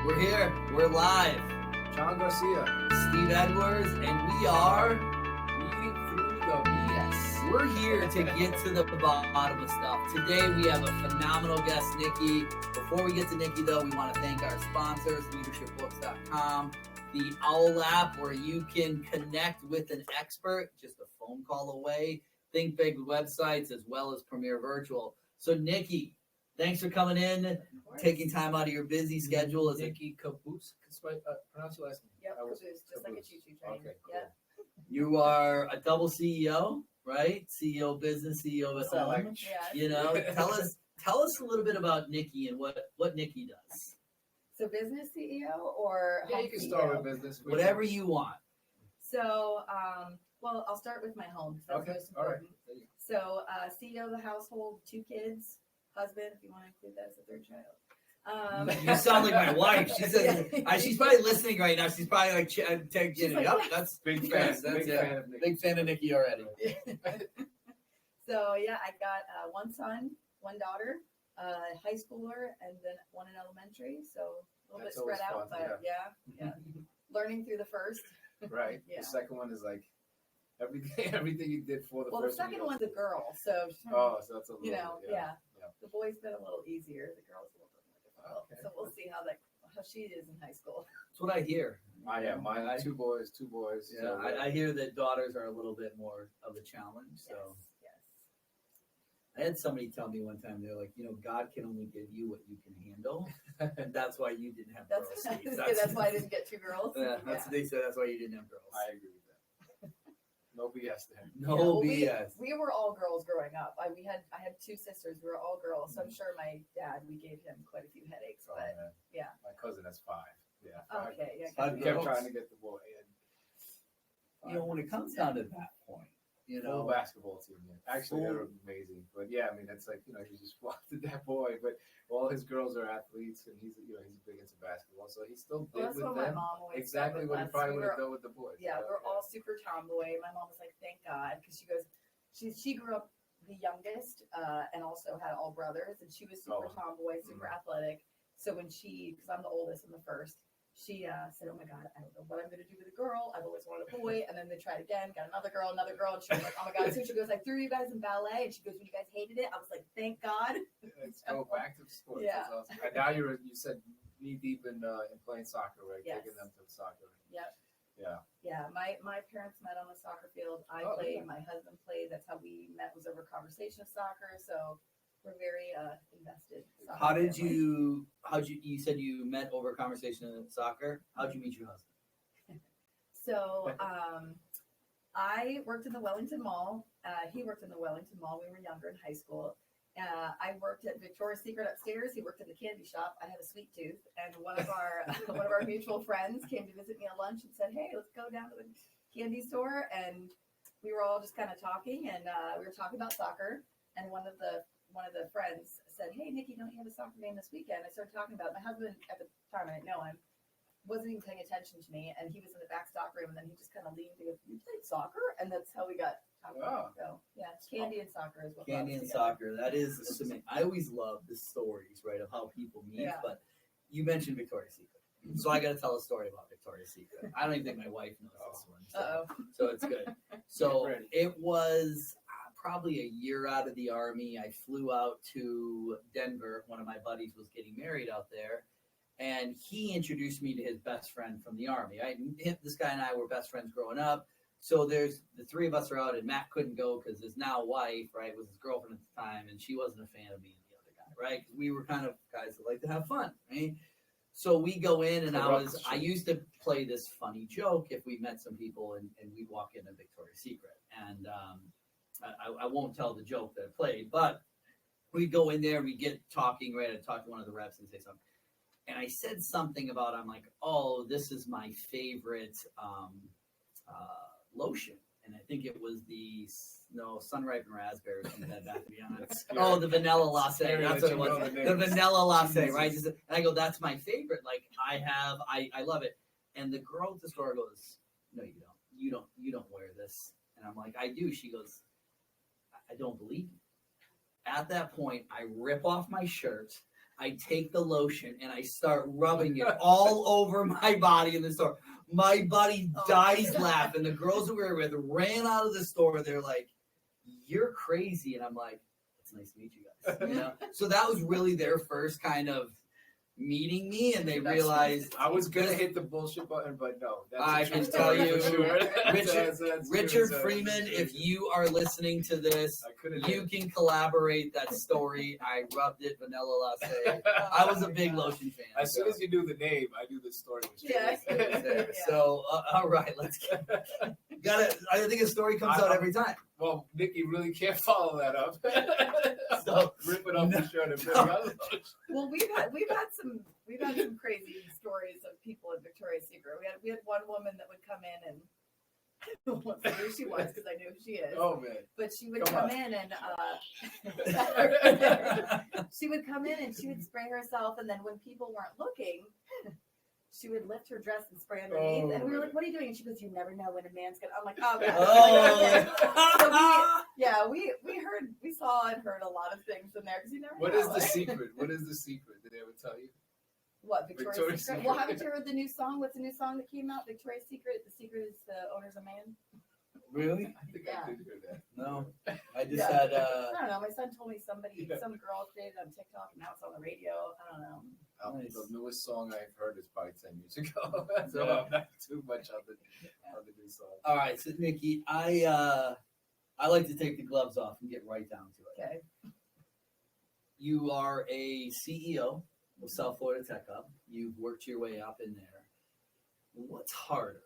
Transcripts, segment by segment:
We're here. We're live. John Garcia. Steve Edwards, and we are Reading through the BS. we're here to get to the bottom of stuff. Today we have a phenomenal guest, Nikki. Before we get to Nikki, though, we want to thank our sponsors, leadershipbooks.com, the OWL app, where you can connect with an expert just a phone call away. Think Big websites as well as Premier Virtual. So, Nikki, thanks for coming in, taking time out of your busy schedule. As Nikki Cabus. Pronounce your last name. Yep, Cabus, just like a choo-choo train. Okay, cool. Yep. You are a double CEO, right? CEO of business, CEO of Sound like- home. Yeah. You know, tell us a little bit about Nikki and what Nikki does. So business CEO or Yeah, home you can CEO? start with business. Whatever you want. So, well, I'll start with my home because that's Okay, most all right. important. So, CEO of the household, 2 kids, husband, if you want to include that as a third child. You sound like my wife. She says she's probably listening right now. She's probably like, She's like, yep, yes. that's Big fan. fan. Big Yeah. fan of Nikki. Big fan of Nikki already. So yeah, I got one son, one daughter, high schooler, and then one in elementary. So a little That's bit spread always out, fun, but yeah. Learning through the first. Right. Yeah. The second one is like everything you did for the Well, the first one. second one's a girl, so Oh, so that's a little you know, bit, yeah. yeah. The boy's been a little easier. The girl's a little bit more difficult. Okay. So we'll see how she is in high school. That's what I hear. Yeah, mine I- two boys. Yeah, so, I hear that daughters are a little bit more of a challenge. So Yes. I had somebody tell me one time, they're like, God can only give you what you can handle. And that's why you didn't have girls. That's Steve. that's why I didn't get 2 girls. Yeah, that's what they said. That's why you didn't have girls. I agree with that. No BS there. No well, BS. We were all girls growing up. I had 2 sisters. We were all girls. So I'm sure my dad, we gave him quite a few headaches. Oh, But man. yeah. My cousin has 5. Yeah. 5. Okay. Yeah. Five He girls. kept trying to get the boy. When it comes down to that point, Full basketball team. Yeah. Actually, they're amazing. But yeah, I mean, it's like he just wanted that boy, but all his girls are athletes, and he's big into basketball, so he still did Well, that's with what my them mom always said exactly with what he us. probably We would have were- done with the boys. Yeah, we're all super tomboy. My mom was like, "Thank God," because she goes, she grew up the youngest, and also had all brothers, and she was super Oh. tomboy, super athletic. So when because I'm the oldest and the first, she said, "Oh my God, I don't know what I'm going to do with a girl. I've always wanted a boy." And then they tried again, got another girl, and she was like, "Oh my God!" So she goes, "I threw you guys in ballet," and she goes, "When you guys hated it," I was like, "Thank God." Let's go back to sports. Yeah. That's awesome. And now you said knee deep in playing soccer, right? Yes. Taking them to the soccer. Yep. Yeah. Yeah, my parents met on the soccer field. I Oh, played, yeah. my husband played. That's how we met, was over conversation of soccer. So we're very invested. soccer How did family. you said you met over conversation in soccer? How'd you meet your husband? So I worked in the Wellington Mall. He worked in the Wellington Mall. We were younger in high school. I worked at Victoria's Secret upstairs. He worked in the candy shop. I had a sweet tooth, and one of our mutual friends came to visit me at lunch and said, "Hey, let's go down to the candy store." And we were all just kind of talking, and we were talking about soccer. And one of the friends said, "Hey, Nikki, don't you have a soccer game this weekend?" I started talking about it. My husband at the time, I didn't know him, wasn't even paying attention to me, and he was in the back stock room, and then he just kind of leaned and goes, "You played soccer?" And that's how we got talking. Wow. So yeah, candy and soccer is what Candy brought and us together. soccer. That is amazing. I always love the stories, right, of how people meet. Yeah. But you mentioned Victoria's Secret. So I got to tell a story about Victoria's Secret. I don't even think my wife knows this one. So it's good. So Get ready. it was probably a year out of the Army. I flew out to Denver. One of my buddies was getting married out there. And he introduced me to his best friend from the Army. This guy and I were best friends growing up. So there's the 3 of us are out, and Matt couldn't go because his now wife, right, was his girlfriend at the time, and she wasn't a fan of me and the other guy, right? Because we were kind of guys that like to have fun, right? So we go in, and I used to play this funny joke if we met some people, and we'd walk into Victoria's Secret, and I won't tell the joke that I played, but we'd go in there and we get talking, right? I'd talk to one of the reps and say something. And I said something about, I'm like, "Oh, this is my favorite lotion." And I think it was the Sun-Ripened Raspberry or something like that, to be honest. Oh, the vanilla latte. That's what it was. The vanilla latte, right? And I go, "That's my favorite. Like, I love it." And the girl at the store goes, "No, you don't. You don't wear this." And I'm like, "I do." She goes, "I don't believe you." At that point, I rip off my shirt. I take the lotion and I start rubbing it all over my body in the store. My buddy dies laughing. The girls that we were with ran out of the store. They're like, "You're crazy," and I'm like, "It's nice to meet you guys." You know? So that was really their first kind of meeting me, and they realized I was gonna hit the bullshit button, but no. I That's a true can tell story you, for sure. Richard Freeman, if you are listening to this, you can collaborate that story. I rubbed it vanilla latte. I was a big lotion fan. As soon as you knew the name, I knew the story was true. Yeah. So, all right, let's got it. I think a story comes out every time. Well, Nikki really can't follow that up. So rip it off the shirt and Well, we've had some crazy stories of people in Victoria's Secret. We had one woman that would come in and I won't say who she was because I knew who she is. Oh man! But she would come in and she would come in and she would spray herself, and then when people weren't looking, she would lift her dress and spray underneath. And we were like, "What are you doing?" And she goes, "You never know when a man's gonna." I'm like, "Oh God." We saw and heard a lot of things in there because you never know. What is the secret? What is the secret? Did they ever tell you? What, Victoria's Secret? Well, haven't you heard the new song? What's the new song that came out? Victoria's Secret. The secret is the owner's a man. Really? I think I did hear that. No, I just had. I don't know. My son told me some girl created it on TikTok, and now it's on the radio. I don't know. Nice. The newest song I've heard is probably 10 years ago, so I'm not too much on the new song. All right, so Nikki, I like to take the gloves off and get right down to it. Okay. You are a CEO of South Florida Tech Hub. You've worked your way up in there. What's harder,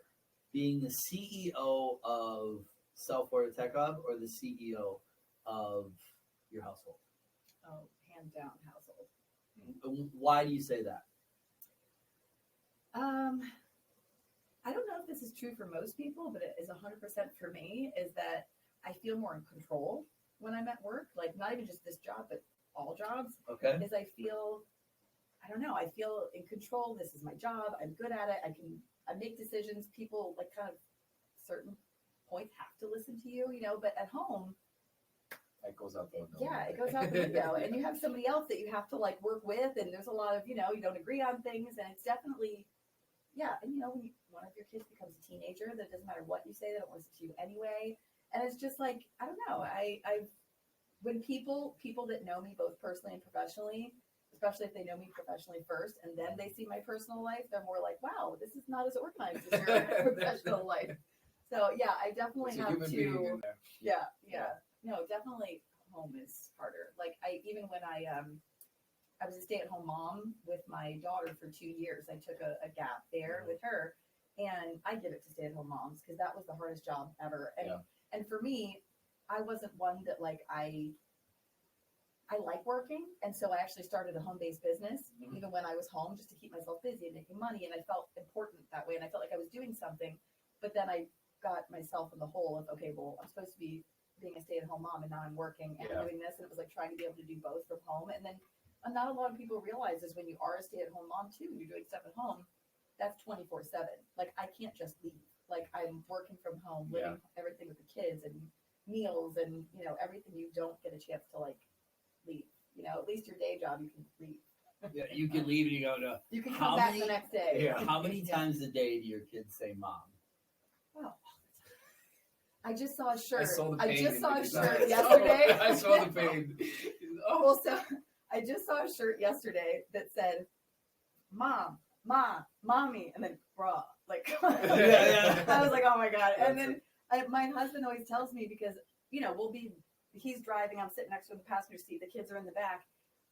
being the CEO of South Florida Tech Hub or the CEO of your household? Oh, hands down, household. Why do you say that? I don't know if this is true for most people, but it is 100% for me, is that I feel more in control when I'm at work. Like, not even just this job, but all jobs. Okay. Is I feel in control. This is my job. I'm good at it. I make decisions. People, like, kind of certain points have to listen to you, but at home, That goes out the window. yeah, it goes out the window. And you have somebody else that you have to like work with, and there's a lot of, you don't agree on things, and it's definitely, yeah. And when one of your kids becomes a teenager, that doesn't matter what you say, they don't listen to you anyway. And it's just like, I don't know. When people that know me both personally and professionally, especially if they know me professionally first, and then they see my personal life, they're more like, wow, this is not as organized as your professional life. So yeah, I definitely have to. Yeah. No, definitely home is harder. Like even when I was a stay-at-home mom with my daughter for 2 years. I took a gap there with her, and I give it to stay-at-home moms because that was the hardest job ever. And for me, I wasn't one that like I like working, and so I actually started a home-based business even when I was home, just to keep myself busy and making money. And I felt important that way, and I felt like I was doing something. But then I got myself in the hole of, okay, well, I'm supposed to be being a stay-at-home mom, and now I'm working and doing this, and it was like trying to be able to do both from home. And then not a lot of people realize is when you are a stay-at-home mom too, and you're doing stuff at home, that's 24/7. Like, I can't just leave. Like, I'm working from home, living everything with the kids and meals and everything. You don't get a chance to like leave. At least your day job, you can leave. Yeah, you can leave and you go to. You can come back the next day. Yeah. How many times a day do your kids say "mom"? Oh, I just saw a shirt. I just saw a shirt yesterday. I saw the pain. Oh, well, so I just saw a shirt yesterday that said, "Mom, Ma, Mommy," and then "Bruh." Like, I was like, "Oh my god!" And then my husband always tells me, because he's driving, I'm sitting next to him in the passenger seat, the kids are in the back.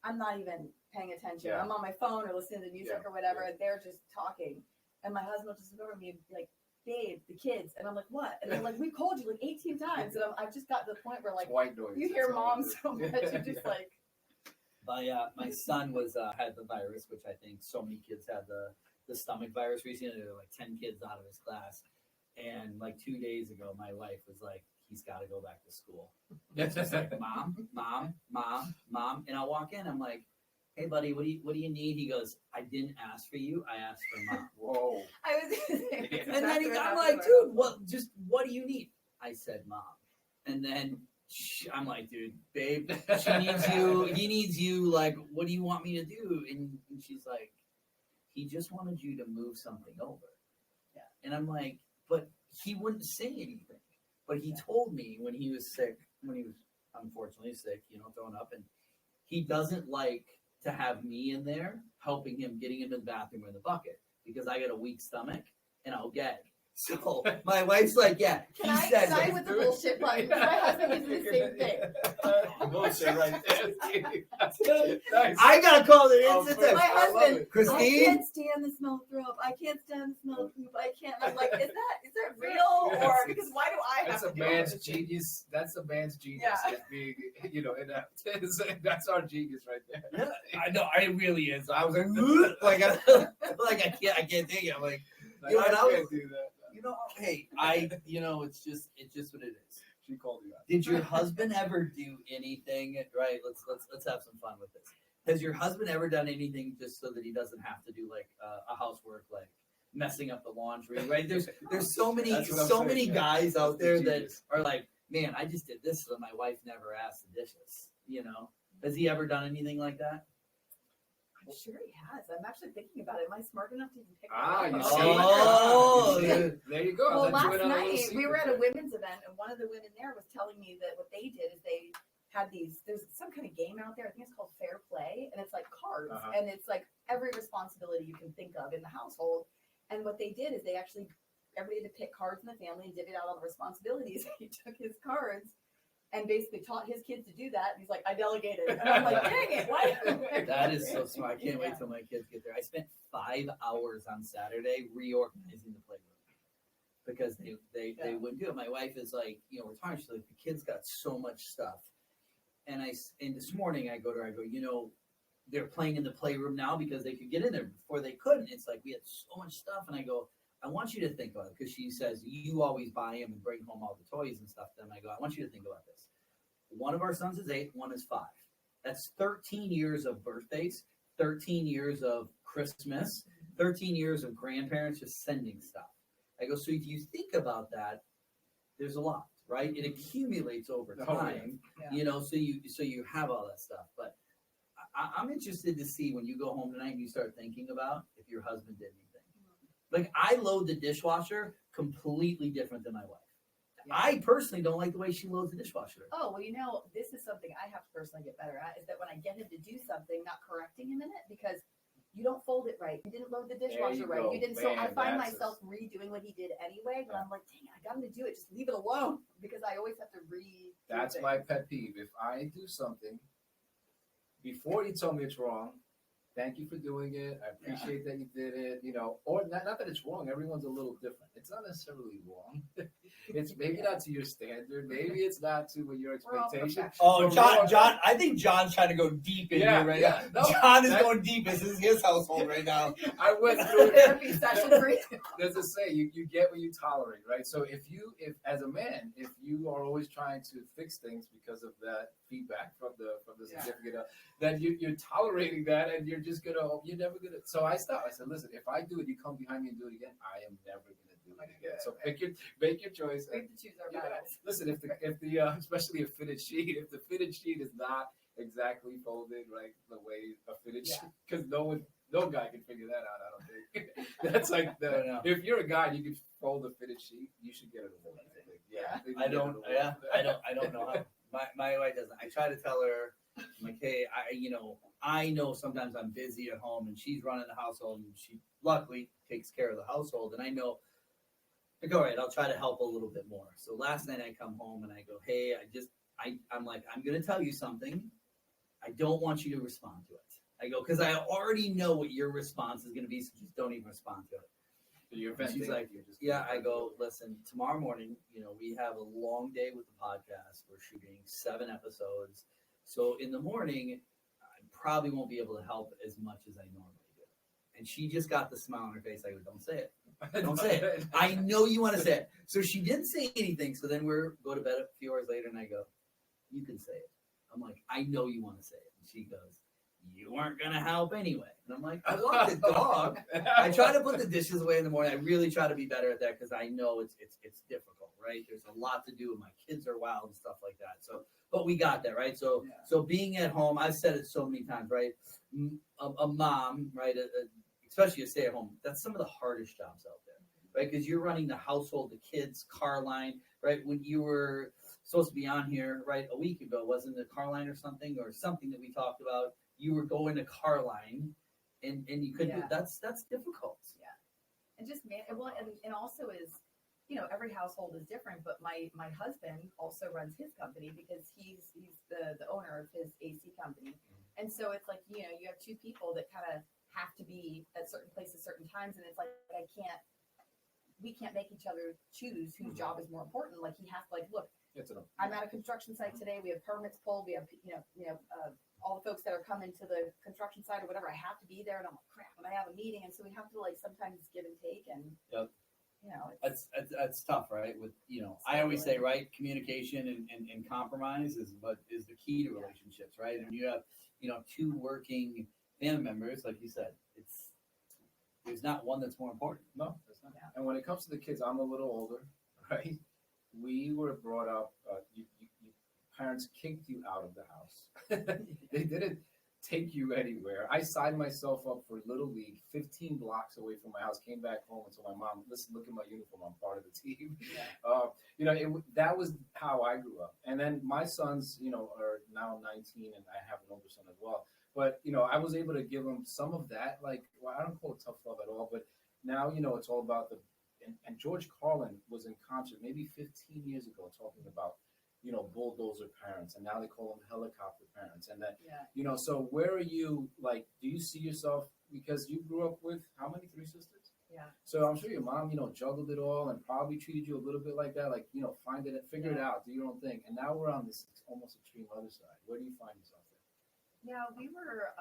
I'm not even paying attention. I'm on my phone or listening to music or whatever, and they're just talking. And my husband will just look over at me and be like, "Babe, the kids." And I'm like, "What?" And they're like, "We called you like 18 times." And I've just got to the point where like white noise. you hear mom so much, you're just like. My son had the virus, which I think so many kids had the stomach virus recently. There were like 10 kids out of his class. And like 2 days ago, my wife was like, "He's got to go back to school." It's just like, "Mom, Mom, Mom, Mom." And I walk in, I'm like, "Hey, buddy, what do you need?" He goes, "I didn't ask for you. I asked for Mom." Whoa. I was And then I'm like, "Dude, what do you need?" I said, "Mom." And then I'm like, dude, babe, she needs you. He needs you. Like, what do you want me to do? And she's like, he just wanted you to move something over. Yeah. And I'm like, but he wouldn't say anything. But he told me when he was sick, when he was unfortunately sick, throwing up, and he doesn't like to have me in there helping him, getting him in the bathroom or in the bucket because I got a weak stomach and I'll gag. So my wife's like, yeah. Can I with the bullshit button? My husband is the same thing. Bullshit right there. Nice. I gotta call the Oh, incident. My husband, I Christine. can't stand the smell of throw up. I can't stand the smell of poop. I can't. I'm like, is that real? Or because why do I have That's to a do man's this? genius. That's a man's genius. Yeah. Is being, that's our genius right there. Yeah, I know. It really is. I was like, I can't take it. I'm like, Like, and I I was, can't do that. hey, it's just what it is. She called you out. Did your husband ever do anything? Right. Let's have some fun with this. Has your husband ever done anything just so that he doesn't have to do like a housework, like messing up the laundry? Right. There's so many guys out there that are like, man, I just did this so that my wife never asked the dishes. Has he ever done anything like that? I'm sure he has. I'm actually thinking about it. Am I smart enough to even pick Ah, that you up? see? Oh, There you go. Well, That's last another little night we were at a secret women's event, and one of the women there was telling me that what they did is they had there's some kind of game out there. I think it's called Fair Play, and it's like cards, and it's like every responsibility you can think of in the household. And what they did is they actually, everybody had to pick cards in the family and divvied out all the responsibilities. He took his cards and basically taught his kids to do that. And he's like, I delegated. And I'm like, dang it, why? That is so smart. I can't wait till my kids get there. I spent 5 hours on Saturday reorganizing the playroom because they wouldn't do it. My wife is like, we're talking, she's like, the kids got so much stuff. And this morning I go to her, I go, they're playing in the playroom now because they could get in there before they couldn't. It's like we had so much stuff. And I go, I want you to think about it, because she says you always buy them and bring home all the toys and stuff. Then I go, I want you to think about this. One of our sons is 8, one is 5. That's 13 years of birthdays, 13 years of Christmas, 13 years of grandparents just sending stuff. I go, so if you think about that, there's a lot, right? It accumulates over time, so you have all that stuff. But I'm interested to see when you go home tonight and you start thinking about if your husband did anything. Like, I load the dishwasher completely different than my wife. Yeah. I personally don't like the way she loads the dishwasher. Oh, well, this is something I have to personally get better at, is that when I get him to do something, not correcting him in it, because you don't fold it right. You didn't load the dishwasher right. You didn't. So I find myself redoing what he did anyway, but I'm like, dang it, I got him to do it. Just leave it alone, because I always have to That's my pet peeve. If I do something before you tell me it's wrong, thank you for doing it. I appreciate that you did it. Or not that it's wrong. Everyone's a little different. It's not necessarily wrong. It's maybe not to your standard. Maybe it's not to your expectation. Oh, John! I think John's trying to go deep in here right now. No, John is going deep. This is his household right now. I went through therapy session for you. There's a say, you get what you tolerate, right? So if as a man, if you are always trying to fix things because of that feedback from the significant, then you're tolerating that, and you're never gonna. So I stopped. I said, listen, if I do it, you come behind me and do it again, I am never gonna do it again. So make your choice. We have to choose our battles. Listen, if the especially a fitted sheet, if the fitted sheet is not exactly folded right the way a fitted sheet, because no guy can figure that out. I don't think that's like if you're a guy, you can fold a fitted sheet. You should get it a woman. I don't know how. My wife doesn't. I try to tell her, I'm like, hey, I know sometimes I'm busy at home, and she's running the household, and she luckily takes care of the household, and I know. Like, all right, I'll try to help a little bit more. So last night I come home and I go, hey, I'm like, I'm going to tell you something. I don't want you to respond to it. I go, because I already know what your response is going to be, so just don't even respond to it. So she's like, I go, listen, tomorrow morning, we have a long day with the podcast. We're shooting 7 episodes. So in the morning, I probably won't be able to help as much as I normally do. And she just got the smile on her face. I go, don't say it. Don't say it. I know you want to say it. So she didn't say anything. So then go to bed a few hours later, and I go, you can say it. I'm like, I know you want to say it. And she goes, you weren't gonna help anyway. And I'm like, I walk the dog. I try to put the dishes away in the morning. I really try to be better at that because I know it's difficult, right? There's a lot to do, and my kids are wild and stuff like that. So, but we got that, right? So, so being at home, I've said it so many times, right? A mom, right? Especially a stay-at-home, that's some of the hardest jobs out there, right? Because you're running the household, the kids, car line, right? When you were supposed to be on here, right, a week ago, wasn't the car line or something that we talked about? You were going to car line, and you couldn't. That's difficult. Yeah, and just well, and also is, every household is different. But my husband also runs his company because he's the owner of his AC company, and so it's like you have two people that kind of have to be at certain places, certain times, and it's like we can't make each other choose whose job is more important. Like he has to look. I'm at a construction site today. We have permits pulled. We have all the folks that are coming to the construction site or whatever. I have to be there, and I'm like, crap. And I have a meeting, and so we have to sometimes give and take, and that's tough, right? With I always say, right, communication and compromise is the key to relationships, right? And you have two working family members, like you said, there's not one that's more important. No, that's not. Yeah. And when it comes to the kids, I'm a little older, right? We were brought up. Parents kicked you out of the house. They didn't take you anywhere. I signed myself up for Little League 15 blocks away from my house, came back home and told my mom, listen, look at my uniform. I'm part of the team. That was how I grew up. And then my sons, are now 19 and I have an older son as well. But, I was able to give them some of that. I don't call it tough love at all, but now, it's all about and George Carlin was in concert maybe 15 years ago talking about, bulldozer parents, and now they call them helicopter parents. And that, so where are you, do you see yourself, because you grew up with how many, 3 sisters? Yeah. So I'm sure your mom, juggled it all and probably treated you a little bit like that, figure it out, do your own thing. And now we're on this almost extreme other side. Where do you find yourself there? Yeah, we were,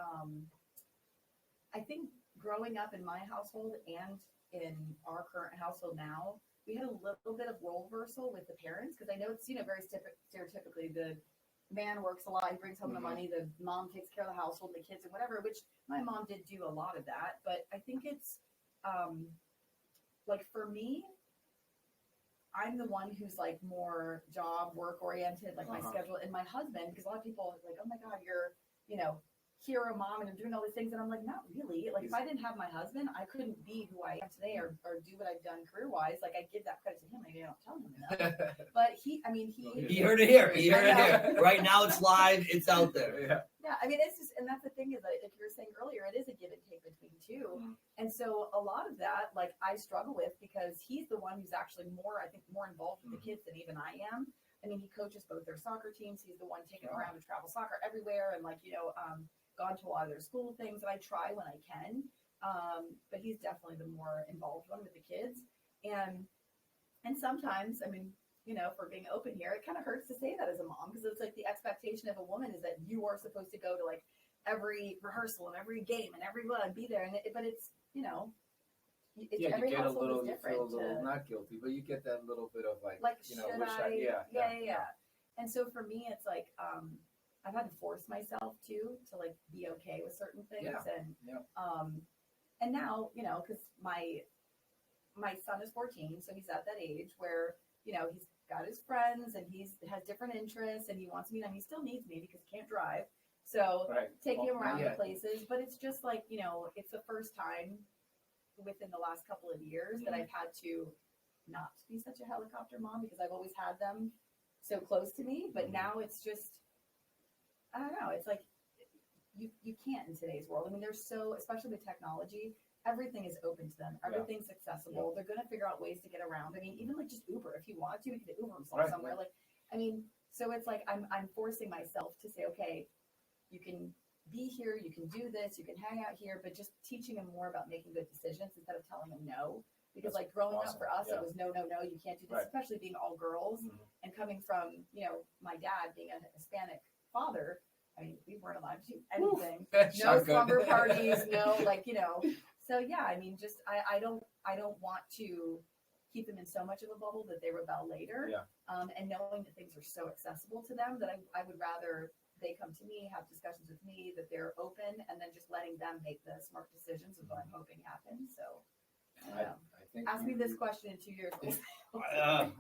I think growing up in my household and in our current household now, we had a little bit of role reversal with the parents, because I know it's, very stereotypically the man works a lot, he brings home the money, the mom takes care of the household, the kids and whatever, which my mom did do a lot of that. But I think it's, for me, I'm the one who's more job work oriented, my schedule, and my husband, because a lot of people are like, oh my God, you're, hero mom and I'm doing all these things, and I'm like, not really. If I didn't have my husband, I couldn't be who I am today or do what I've done career wise. I give that credit to him. Maybe I don't tell him enough. But he heard it here. He heard it here. Right now it's live. It's out there. Yeah. I mean, it's just, and that's the thing is that, like you were saying earlier, it is a give and take between two. And so a lot of that, I struggle with, because he's the one who's actually more involved with the kids than even I am. I mean, he coaches both their soccer teams. He's the one taking them around to travel soccer everywhere, and gone to a lot of their school things, and I try when I can. But he's definitely the more involved one with the kids. And sometimes, I mean, for being open here, it kind of hurts to say that as a mom, because it's the expectation of a woman is that you are supposed to go to every rehearsal and every game and every one, be there. But it's, every you get a household little, is you different. feel a little not guilty, but you get that little bit of should I? Yeah. And so for me, it's I've had to force myself to be okay with certain things. And now, because my son is 14, so he's at that age where, he's got his friends and has different interests, and he wants me, and he still needs me because he can't drive. So taking him around to places, but it's just it's the first time within the last couple of years that I've had to not be such a helicopter mom, because I've always had them so close to me, but now it's just, I don't know. It's you can't in today's world. I mean, there's especially with technology, everything is open to them. Everything's accessible. They're going to figure out ways to get around. I mean, even just Uber, if you wanted to, you could Uber himself somewhere. I mean, so it's I'm forcing myself to say, okay, you can be here, you can do this, you can hang out here, but just teaching them more about making good decisions instead of telling them no. Because growing up for us, it was no, you can't do this, especially being all girls and coming from, my dad being a Hispanic father. I mean, we weren't allowed to do anything. No slumber parties, no, So yeah, I mean, just I don't want to keep them in so much of a bubble that they rebel later. And knowing that things are so accessible to them that I would rather they come to me, have discussions with me, that they're open, and then just letting them make the smart decisions of what I'm hoping happens. So, I don't know. I think Ask me this question in 2 years.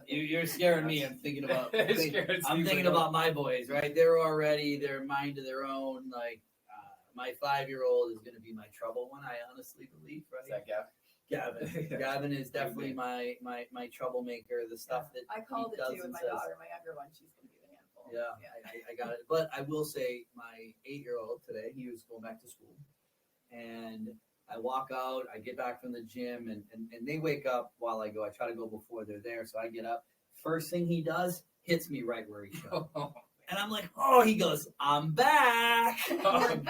You're scaring me. I'm thinking about. I'm thinking about my boys. Right, they're mind to their own. Like my 5-year-old is going to be my trouble one. I honestly believe. Right. Is that Gavin? Gavin. Gavin is definitely my troublemaker. The stuff that I called he it does too with and my says. daughter, my younger one. She's going to be the handful. Yeah, I got it. But I will say, my 8-year-old today, he was going back to school, and I walk out. I get back from the gym, and they wake up while I go. I try to go before they're there, so I get up. First thing he does hits me right where he should. And I'm like, oh, he goes, I'm back. And I'm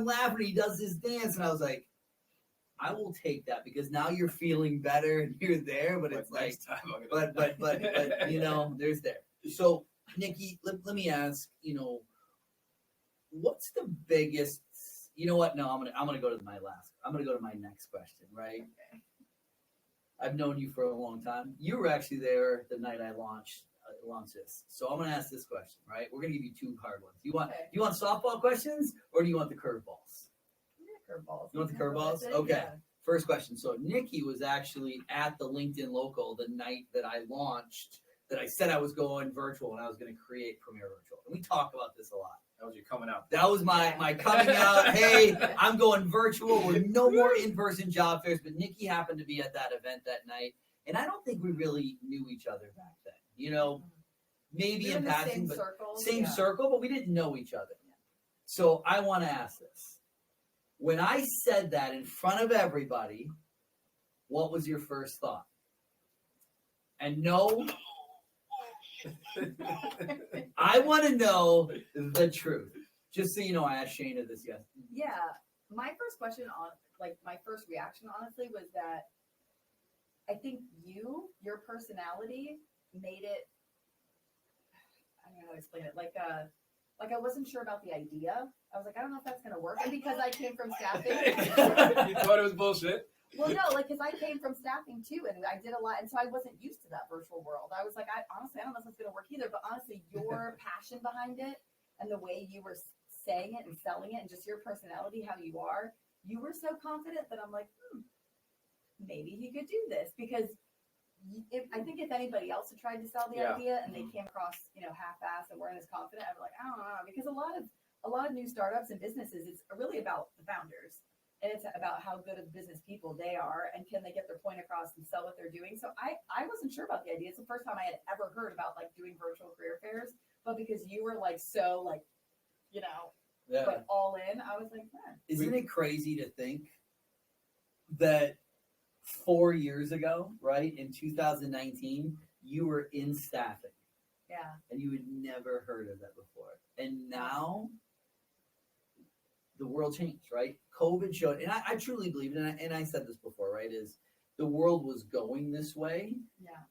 laughing. He does this dance, and I was like, I will take that because now you're feeling better and you're there. But it's like, but there's there. So, Nikki, let me ask, what's the biggest? You know what? No, I'm gonna go to my last. I'm gonna go to my next question. Right. Okay. I've known you for a long time. You were actually there the night I launched this. So I'm going to ask this question, right? We're going to give you 2 hard ones. Do you want softball questions or do you want the curveballs? Curveballs. You want the curveballs? Okay. Yeah. First question. So Nikki was actually at the LinkedIn local the night that I launched, that I said I was going virtual and I was going to create Premier Virtual. And we talk about this a lot. That was your coming out. That was my coming out. Hey, I'm going virtual. We're no more in-person job fairs. But Nikki happened to be at that event that night. And I don't think we really knew each other back then. Maybe in passing, but same circle, but we didn't know each other. Yeah. So I want to ask this. When I said that in front of everybody, what was your first thought? And no, I want to know the truth. Just so you know, I asked Shayna this yesterday. Yeah. My first question my first reaction, honestly, was that I think your personality made it, I don't know how to explain it, like I wasn't sure about the idea. I was like, I don't know if that's going to work. And because I came from staffing. You thought it was bullshit? Well, no, because I came from staffing too, and I did a lot, and so I wasn't used to that virtual world. I was like, I don't know if it's going to work either, but honestly, your passion behind it and the way you were saying it and selling it and just your personality, how you are, you were so confident that I'm like, maybe he could do this, because I think if anybody else had tried to sell the idea and they came across, half-assed and weren't as confident, I'd be like, I don't know, because a lot of new startups and businesses, it's really about the founders, and it's about how good of business people they are, and can they get their point across and sell what they're doing. So I wasn't sure about the idea. It's the first time I had ever heard about doing virtual career fairs, but because you were but all in, I was like, Isn't it crazy to think that 4 years ago, right, in 2019, you were in staffing. Yeah. And you had never heard of that before. And now the world changed, right? COVID showed, and I truly believe, and I said this before, right, is the world was going this way. Yeah.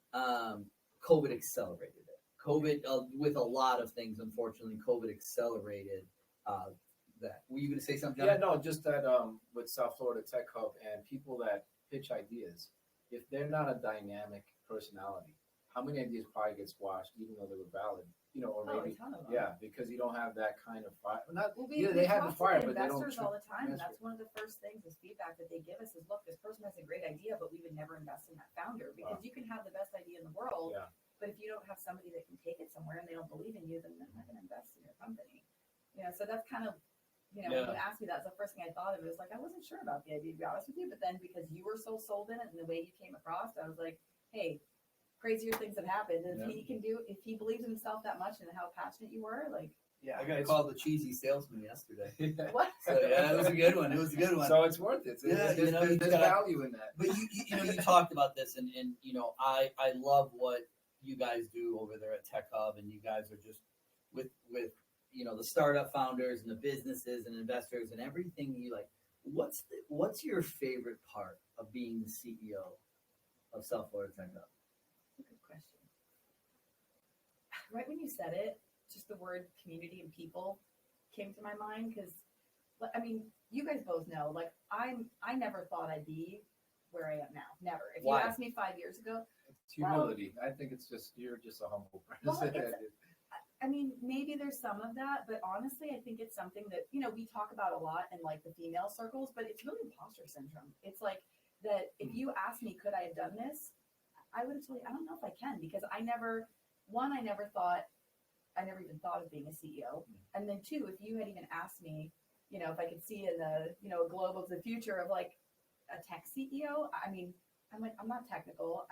COVID accelerated it. COVID, with a lot of things, unfortunately, COVID accelerated that. Were you going to say something, John? Yeah, no, just that with South Florida Tech Hub and people that pitch ideas, if they're not a dynamic personality, how many ideas probably get squashed even though they were valid? Or maybe, because you don't have that kind of fire. They have the fire, but they don't. Investors all the time, and that's one of the first things is feedback that they give us is, look, this person has a great idea, but we would never invest in that founder, because you can have the best idea in the world, but if you don't have somebody that can take it somewhere and they don't believe in you, then they're not going to invest in your company. So that's kind of, when you asked me that, the first thing I thought of it was like, I wasn't sure about the idea, to be honest with you, but then because you were so sold in it and the way you came across, I was like, hey, crazier things have happened. And if he believes in himself that much and how passionate you were, I got called the cheesy salesman yesterday. What? So it was a good one. So it's worth it. There's value in that. But you talked about this, and I love what you guys do over there at Tech Hub, and you guys are just with the startup founders and the businesses and investors and everything. What's your favorite part of being the CEO of South Florida Tech Hub? That's a good question. Right when you said it, just the word community and people came to my mind, because you guys both know, I never thought I'd be where I am now. Never. If you asked me 5 years ago, it's humility. I think it's just, you're just a humble person. Well, I mean, maybe there's some of that, but honestly, I think it's something that, we talk about a lot in like the female circles, but it's really imposter syndrome. It's like that if you ask me, could I have done this? I would have told you, I don't know if I can, because I never even thought of being a CEO. And then two, if you had even asked me, if I could see in the, a globe of the future of like a tech CEO, I mean, I'm like, I'm not technical.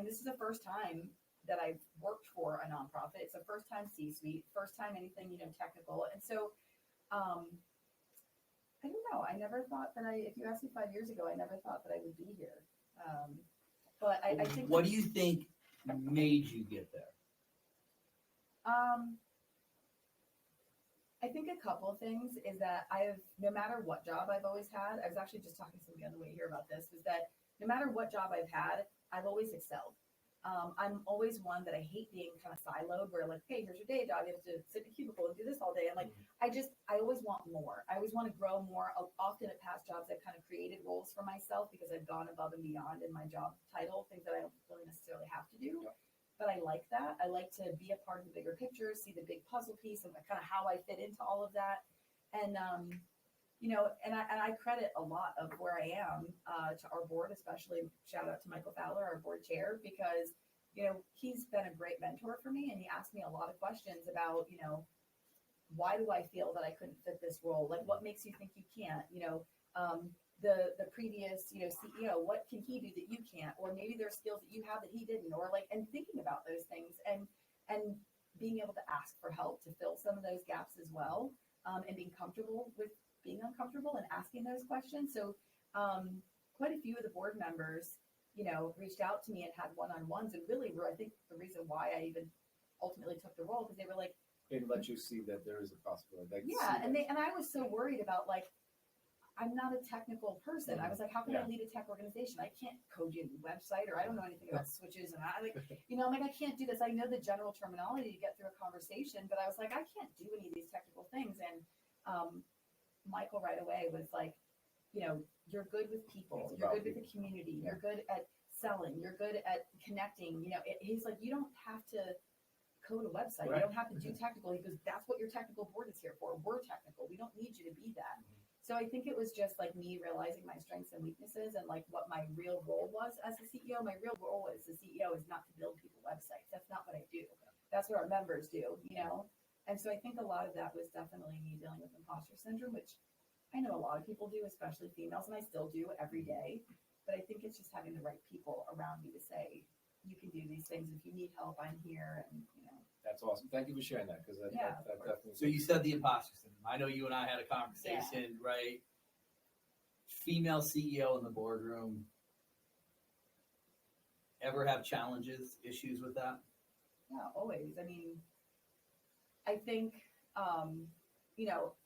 This is the first time that I've worked for a nonprofit. It's the first time C-suite, first time anything, technical. And so, I don't know. I never thought that if you asked me 5 years ago, I never thought that I would be here. But I think. What do you think made you get there? I think a couple of things is that no matter what job I've always had, I was actually just talking to somebody on the way here about this, is that no matter what job I've had, I've always excelled. I'm always one that I hate being kind of siloed where like, hey, here's your day job. You have to sit in a cubicle and do this all day. And like, I always want more. I always want to grow more. Often at past jobs, I've kind of created roles for myself because I've gone above and beyond in my job title, things that I don't really necessarily have to do. Yeah. But I like that. I like to be a part of the bigger picture, see the big puzzle piece and kind of how I fit into all of that. And, and I credit a lot of where I am to our board, especially shout out to Michael Fowler, our board chair, because, he's been a great mentor for me. And he asked me a lot of questions about, why do I feel that I couldn't fit this role? Like, what makes you think you can't? The previous, CEO, what can he do that you can't? Or maybe there's skills that you have that he didn't, or like, and thinking about those things and being able to ask for help to fill some of those gaps as well. And being comfortable with being uncomfortable and asking those questions. So quite a few of the board members, reached out to me and had one-on-ones and really were, I think, the reason why I even ultimately took the role, because they were like, it let you see that there is a possibility. And I was so worried about like, I'm not a technical person. I was like, how can I lead a tech organization? I can't code you a new website, or I don't know anything about switches. And I'm like, I can't do this. I know the general terminology to get through a conversation, but I was like, I can't do any of these technical things. And Michael right away was like, you're good with people. You're good with the community. You're good at selling. You're good at connecting. He's like, you don't have to code a website. Right. You don't have to do technical. He goes, that's what your technical board is here for. We're technical. We don't need you to be that. So I think it was just like me realizing my strengths and weaknesses and like what my real role was as a CEO. My real role as a CEO is not to build people websites. That's not what I do. That's what our members do, And so I think a lot of that was definitely me dealing with imposter syndrome, which I know a lot of people do, especially females, and I still do every day. But I think it's just having the right people around you to say, you can do these things. If you need help, I'm here. And, That's awesome. Thank you for sharing that, because that definitely. So you said the imposter syndrome. I know you and I had a conversation, right? Female CEO in the boardroom. Ever have challenges, issues with that? Yeah, always. I mean, I think, on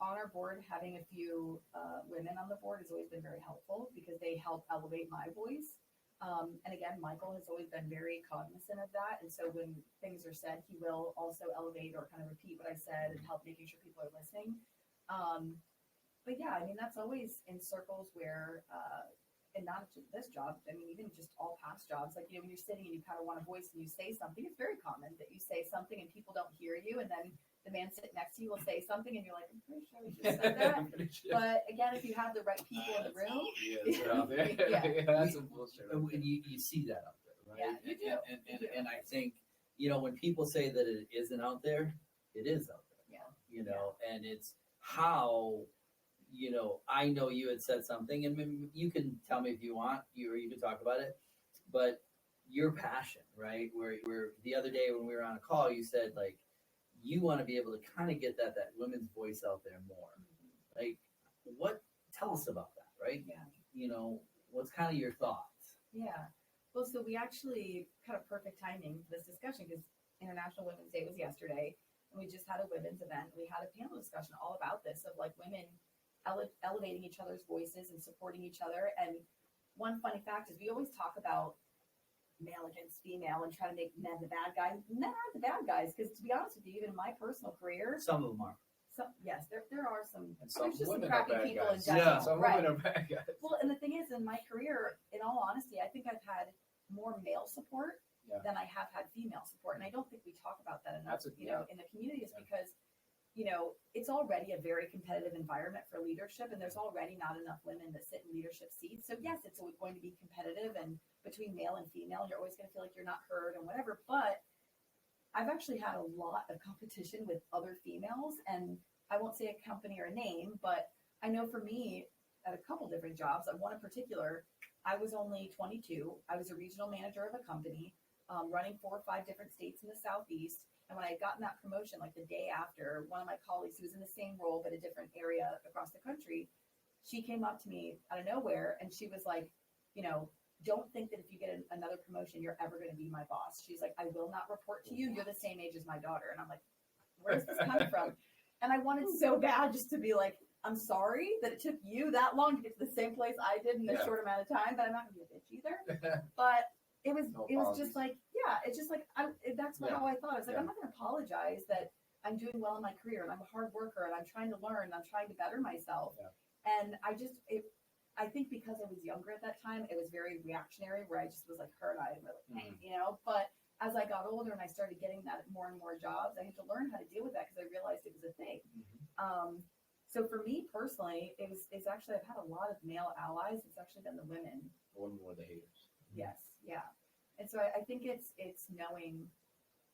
our board, having a few women on the board has always been very helpful because they help elevate my voice. And again, Michael has always been very cognizant of that. And so when things are said, he will also elevate or kind of repeat what I said and help making sure people are listening. But yeah, I mean, that's always in circles where, and not just this job, I mean, even just all past jobs, like, when you're sitting and you kind of want a voice and you say something, it's very common that you say something and people don't hear you. And then the man sitting next to you will say something and you're like, I'm pretty sure we just said that. But again, if you have the right people in the room. That's some bullshit. You see that out there, right? Yeah, you do. And I think, when people say that it isn't out there, it is out there. Yeah. And it's how, I know you had said something, and you can tell me if you want, or you can talk about it, but your passion, right? Where the other day when we were on a call, you said like, you want to be able to kind of get that women's voice out there more. Like, tell us about that, right? Yeah. What's kind of your thoughts? Yeah. Well, so we actually kind of perfect timing for this discussion because International Women's Day was yesterday, and we just had a women's event. We had a panel discussion all about this of like women elevating each other's voices and supporting each other. And one funny fact is we always talk about male against female and try to make men the bad guys. Men aren't the bad guys, because to be honest with you, even in my personal career, Some of them are. yes, there are some. And some there's just women some are crappy bad people guys. in general. Some right. women are bad guys. Well, and the thing is, in my career, in all honesty, I think I've had more male support, than I have had female support. And I don't think we talk about that enough, in the communities because, it's already a very competitive environment for leadership, and there's already not enough women that sit in leadership seats. So yes, it's going to be competitive, and between male and female, you're always going to feel like you're not heard and whatever. But I've actually had a lot of competition with other females, and I won't say a company or a name, but I know for me at a couple different jobs, one in particular, I was only 22. I was a regional manager of a company, running 4 or 5 different states in the Southeast. And when I had gotten that promotion, like the day after, one of my colleagues who was in the same role but a different area across the country, she came up to me out of nowhere and she was like, don't think that if you get another promotion, you're ever going to be my boss. She's like, I will not report to you. You're the same age as my daughter. And I'm like, where's this coming from? And I wanted so bad just to be like, I'm sorry that it took you that long to get to the same place I did in this short amount of time, but I'm not going to be a bitch either. But it was just like, it's just like, that's how I thought. I was like, I'm not going to apologize that I'm doing well in my career and I'm a hard worker and I'm trying to learn and I'm trying to better myself. Yeah. And I think because I was younger at that time, it was very reactionary where I just was like hurt-eyed and like, but as I got older and I started getting that more and more jobs, I had to learn how to deal with that because I realized it was a thing. So for me personally, it's actually, I've had a lot of male allies. It's actually been the women. The women were the haters. Yes. Yeah. And so I think it's knowing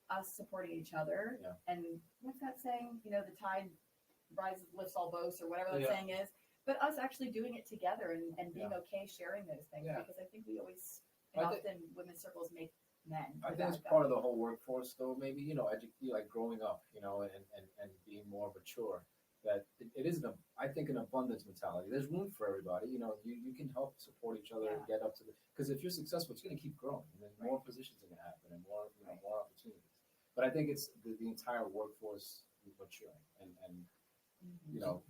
us supporting each other. Yeah. And what's that saying? The tide rises, lifts all boats, or whatever that saying is. But us actually doing it together and being okay sharing those things, because I think we always, often women's circles make men. I think it's part of the whole workforce, though. Maybe like growing up, and being more mature. That it isn't I think an abundance mentality. There's room for everybody. You can help support each other and get up to because if you're successful, it's going to keep growing, and then more positions are going to happen and more more opportunities. But I think it's the entire workforce maturing and now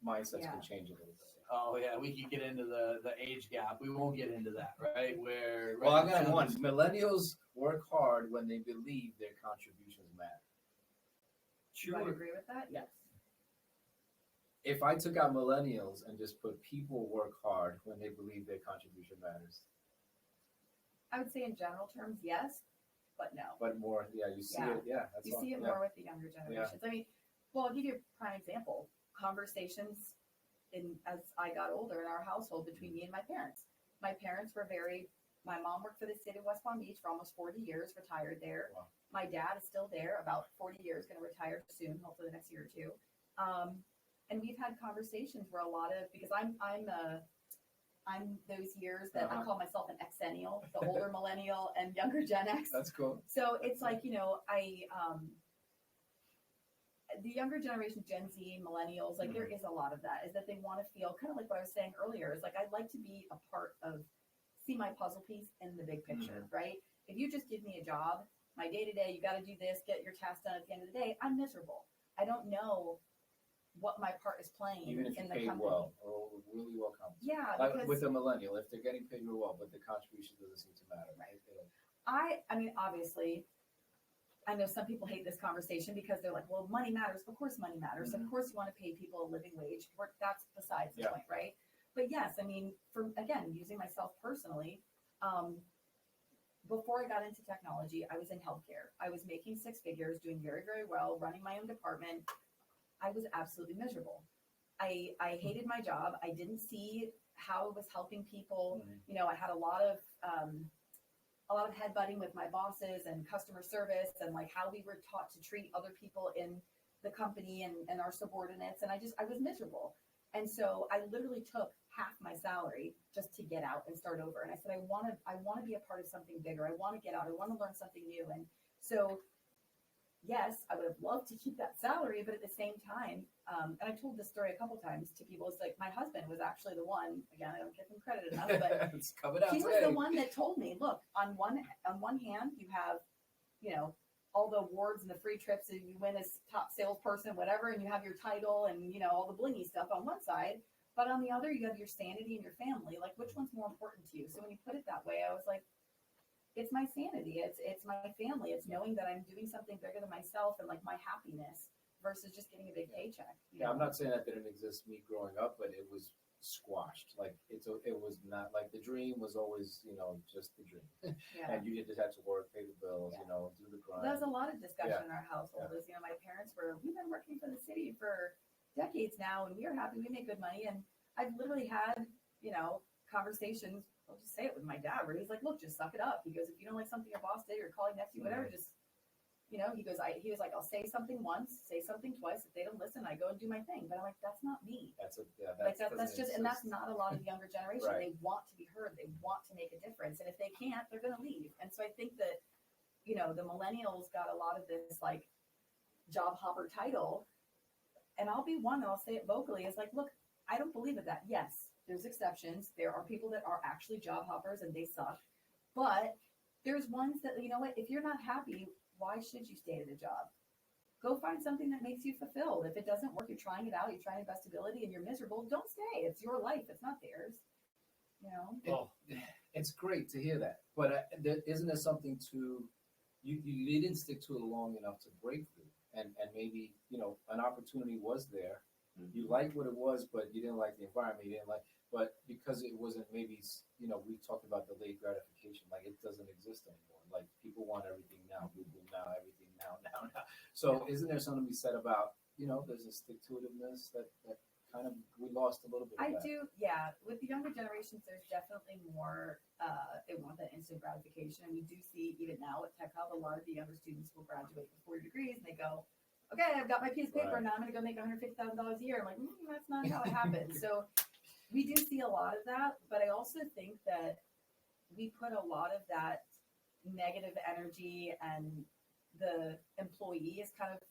mindsets can change a little bit. Oh yeah, we can get into the age gap. We won't get into that, right? I got one. Millennials work hard when they believe their contributions matter. Do I agree with that? Yes. If I took out millennials and just put people work hard when they believe their contribution matters. I would say in general terms, yes, but no. But more, you see it, you see it more with the younger generations. I mean, I'll give you a prime example. Conversations as I got older in our household between me and my parents. My parents were my mom worked for the state of West Palm Beach for almost 40 years, retired there. Wow. My dad is still there, about 40 years, going to retire soon, hopefully the next year or two. And we've had conversations where because I'm those years that I call myself an exennial, the older millennial and younger Gen X. That's cool. So it's like, the younger generation, Gen Z, millennials, like there is a lot of that, is that they want to feel kind of like what I was saying earlier, is like, I'd like to be a part of, see my puzzle piece in the big picture, right? If you just give me a job, my day-to-day, you got to do this, get your task done at the end of the day, I'm miserable. I don't know what my part is playing even if in you the paid company. well or really well compensated. Yeah, like with a millennial, if they're getting paid real well, but the contribution doesn't seem to matter. Right. I mean, obviously, I know some people hate this conversation because they're like, well, money matters. Of course money matters. Of course you want to pay people a living wage. That's besides the point, right? But yes, I mean, again, using myself personally, before I got into technology, I was in healthcare. I was making 6 figures, doing very, very well, running my own department. I was absolutely miserable. I hated my job. I didn't see how it was helping people. I had a lot of headbutting with my bosses and customer service and like how we were taught to treat other people in the company and our subordinates. And I was miserable. And so I literally took half my salary just to get out and start over. And I said, I want to be a part of something bigger. I want to get out. I want to learn something new. And so yes, I would have loved to keep that salary, but at the same time, and I've told this story a couple times to people, it's like my husband was actually the one, again, I don't give him credit enough, but he was the one that told me, look, on one hand, you have, all the awards and the free trips and you win as top salesperson, whatever, and you have your title and, all the blingy stuff on one side, but on the other, you have your sanity and your family. Like, which one's more important to you? So when you put it that way, I was like, it's my sanity. It's my family. It's knowing that I'm doing something bigger than myself and like my happiness versus just getting a big paycheck. I'm not saying that didn't exist me growing up, but it was squashed. Like it was not like the dream was always, just the dream. Yeah. And you just had to work, pay the bills, do the grind. There's a lot of discussion in our household. Is my parents we've been working for the city for decades now, and we are happy. We make good money, and I've literally had conversations. I'll just say it with my dad, where he's like, "Look, just suck it up." He goes, "If you don't like something your boss did, or calling next to you, whatever, just." He goes, he was like, "I'll say something once, say something twice. If they don't listen, I go and do my thing." But I'm like, that's not me. That's That's and that's not a lot of the younger generation. Right. They want to be heard. They want to make a difference. And if they can't, they're going to leave. And so I think that, the millennials got a lot of this like job hopper title. And I'll be one, and I'll say it vocally, is like, look, I don't believe in that. Yes, there's exceptions. There are people that are actually job hoppers and they suck. But there's ones that, if you're not happy, why should you stay at a job? Go find something that makes you fulfilled. If it doesn't work, you're trying it out, you're trying your best ability, and you're miserable, don't stay. It's your life. It's not theirs. Well, it's great to hear that. But isn't there something to, you didn't stick to it long enough to break through. And maybe, an opportunity was there. Mm-hmm. You liked what it was, but you didn't like the environment. But because it wasn't maybe, we talked about delayed gratification, like it doesn't exist anymore. Like people want everything now, Google now, everything now. So isn't there something to be said about, there's a stick-to-itiveness that kind of, we lost a little bit of that. Yeah. With the younger generations, there's definitely more, they want that instant gratification. And we do see even now at Tech Hub, a lot of the younger students will graduate with 4 degrees and they go, okay, I've got my piece of paper, Right. Now I'm going to go make $150,000 a year. I'm like, that's not how it happens. So we do see a lot of that, but I also think that we put a lot of that negative energy, and the employee is kind of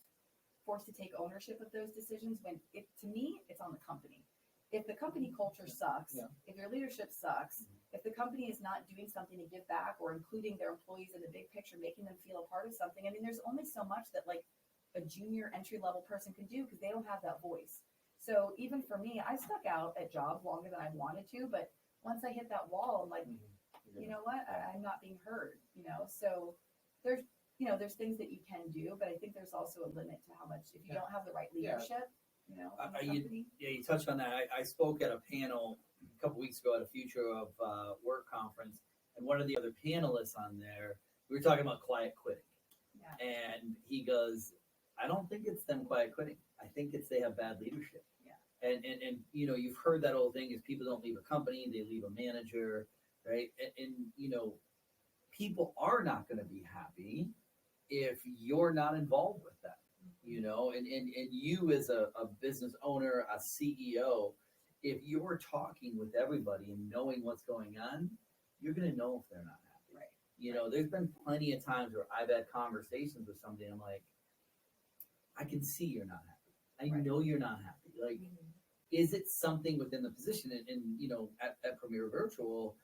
forced to take ownership of those decisions, when to me, it's on the company. If the company culture sucks, if your leadership sucks, if the company is not doing something to give back or including their employees in the big picture, making them feel a part of something, I mean, there's only so much that like a junior entry-level person can do because they don't have that voice. So even for me, I stuck out at jobs longer than I wanted to, but once I hit that wall, I'm like, you know what? I'm not being heard, So there's things that you can do, but I think there's also a limit to how much, if you don't have the right leadership, in the company. You touched on that. I spoke at a panel a couple weeks ago at a Future of Work conference, and one of the other panelists on there, we were talking about quiet quitting. Yeah. And he goes, I don't think it's them quiet quitting. I think it's they have bad leadership. Yeah. And you've heard that old thing is people don't leave a company, they leave a manager, right? And people are not going to be happy if you're not involved with them, and you as a business owner, a CEO, if you're talking with everybody and knowing what's going on, you're going to know if they're not happy. Right. There's been plenty of times where I've had conversations with somebody, and I'm like, I can see you're not happy. I know you're not happy. Like, is it something within the position? And at Premier Virtual,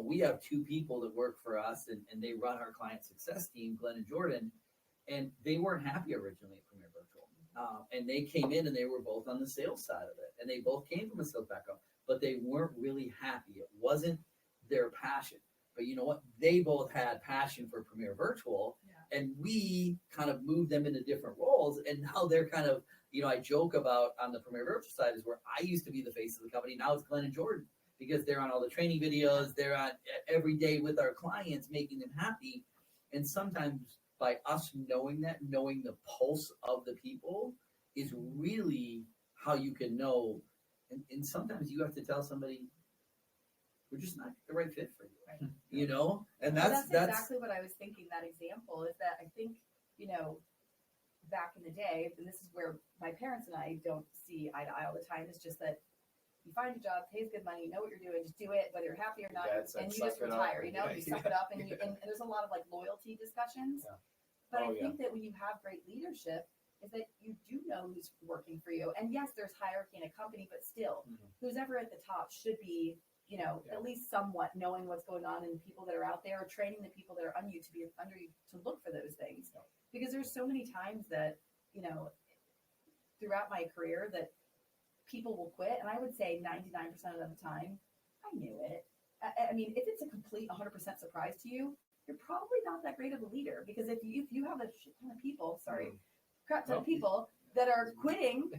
we have 2 people that work for us, and they run our client success team, Glenn and Jordan, and they weren't happy originally at Premier Virtual. And they came in and they were both on the sales side of it, and they both came from a sales background, but they weren't really happy. It wasn't their passion. But you know what? They both had passion for Premier Virtual, and we kind of moved them into different roles, and now they're kind of, I joke about on the Premier Virtual side is where I used to be the face of the company. Now it's Glenn and Jordan, because they're on all the training videos. They're on every day with our clients, making them happy. And sometimes by us knowing the pulse of the people is really how you can know. And sometimes you have to tell somebody, we're just not the right fit for you, Right. And that's exactly what I was thinking. That example is that I think, back in the day, and this is where my parents and I don't see eye to eye all the time, is just that you find a job, pays good money, you know what you're doing, just do it, whether you're happy or not, and you just retire, you suck it up, and there's a lot of like loyalty discussions. Yeah. But I think that when you have great leadership, is that you do know who's working for you. And yes, there's hierarchy in a company, but still, who's ever at the top should be, at least somewhat knowing what's going on in people that are out there, or training the people that are under you to look for those things. Yeah. Because there's so many times that, throughout my career that people will quit. And I would say 99% of the time, I knew it. I mean, if it's a complete 100% surprise to you, you're probably not that great of a leader, because if you have a shit ton of people, crap ton of people that are quitting,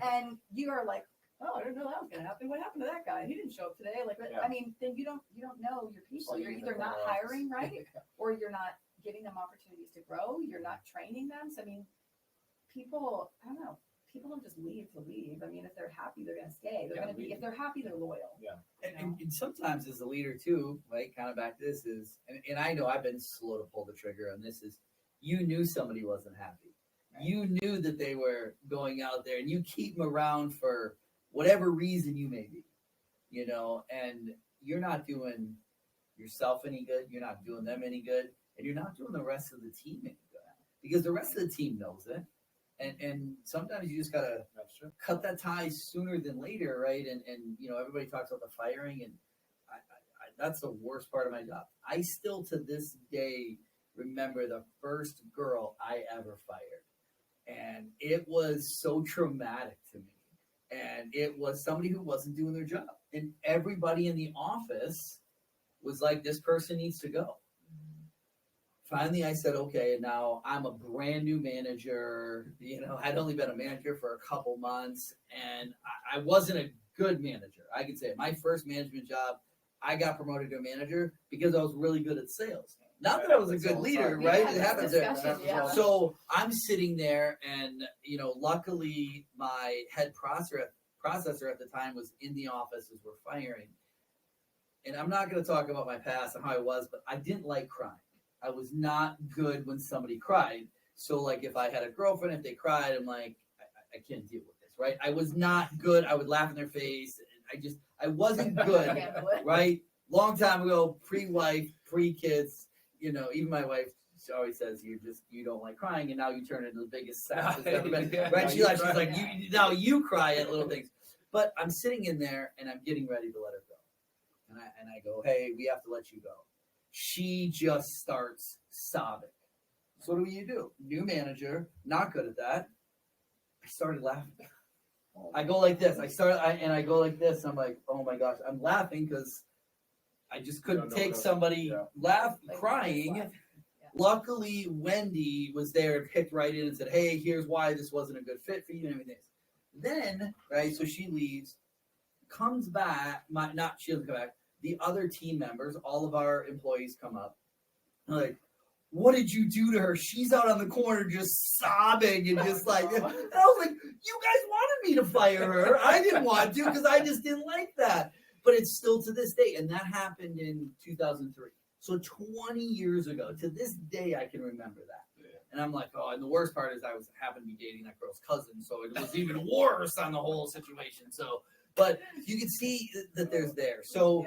and you are like, oh, I didn't know that was gonna happen. What happened to that guy? He didn't show up today. Like, Yeah. I mean, then you don't know your people. So You're you either know not our hiring office. right, or you're not giving them opportunities to grow. You're not training them. So I mean, people, I don't know. People don't just leave to leave. I mean, if they're happy, they're gonna stay. They're Yeah, gonna be. If they're happy, they're loyal. Yeah. And sometimes as a leader too, like kind of back to this is, and I know I've been slow to pull the trigger on this is, you knew somebody wasn't happy. Right. You knew that they were going out there and you keep them around for whatever reason you may be, and you're not doing yourself any good. You're not doing them any good. And you're not doing the rest of the team any good because the rest of the team knows it. And sometimes you just gotta That's true. cut that tie sooner than later, right? And everybody talks about the firing, and I, that's the worst part of my job. I still to this day remember the first girl I ever fired, and it was so traumatic to me. And it was somebody who wasn't doing their job, and everybody in the office was like, "This person needs to go." Finally, I said, okay, and now I'm a brand new manager. I'd only been a manager for a couple months, and I wasn't a good manager. I could say it. My first management job, I got promoted to a manager because I was really good at sales. Not that I was a good leader, right? Yeah, It happens there. yeah. So I'm sitting there, and luckily my head processor at the time was in the office as we're firing. And I'm not going to talk about my past and how I was, but I didn't like crying. I was not good when somebody cried. So, like, if I had a girlfriend, if they cried, I'm like, I can't deal with this, right? I was not good. I would laugh in their face. I wasn't good, right? Long time ago, pre-wife, pre-kids, even my wife, she always says, you don't like crying, and now you turn into the biggest sass that's ever been, right? She's like, now you cry at little things. But I'm sitting in there, and I'm getting ready to let her go. And I go, hey, we have to let you go. She just starts sobbing. So what do you do? New manager, not good at that. I started laughing. I go like this. I go like this. I'm like, oh my gosh, I'm laughing because I just couldn't take somebody crying. Yeah. Luckily, Wendy was there and picked right in and said, hey, here's why this wasn't a good fit for you and everything. Then, right, so she leaves, comes back, she doesn't come back. The other team members, all of our employees come up. They're like, what did you do to her? She's out on the corner just sobbing and just like, and I was like, you guys wanted me to fire her. I didn't want to because I just didn't like that. But it's still to this day. And that happened in 2003. So 20 years ago, to this day, I can remember that. Yeah. And I'm like, oh, and the worst part is I happened to be dating that girl's cousin. So it was even worse on the whole situation. So, but you can see that there's there. So,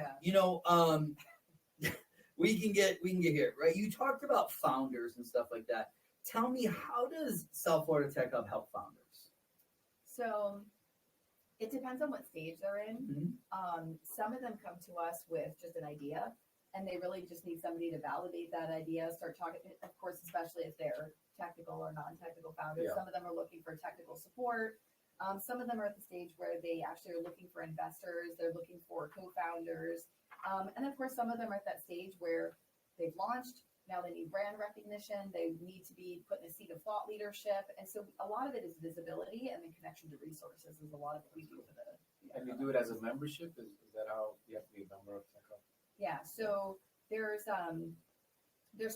we can get here, right? You talked about founders and stuff like that. Tell me, how does South Florida Tech Hub help founders? So it depends on what stage they're in. Mm-hmm. Some of them come to us with just an idea, and they really just need somebody to validate that idea, start talking, of course, especially if they're technical or non-technical founders. Yeah. Some of them are looking for technical support. Some of them are at the stage where they actually are looking for investors. They're looking for co-founders. And of course, some of them are at that stage where they've launched. Now they need brand recognition. They need to be put in a seat of thought leadership. And so a lot of it is visibility and then connection to resources is a lot of what we do for the. And you do it as a membership? Is that how you have to be a member of Tech Hub? Yeah. So there's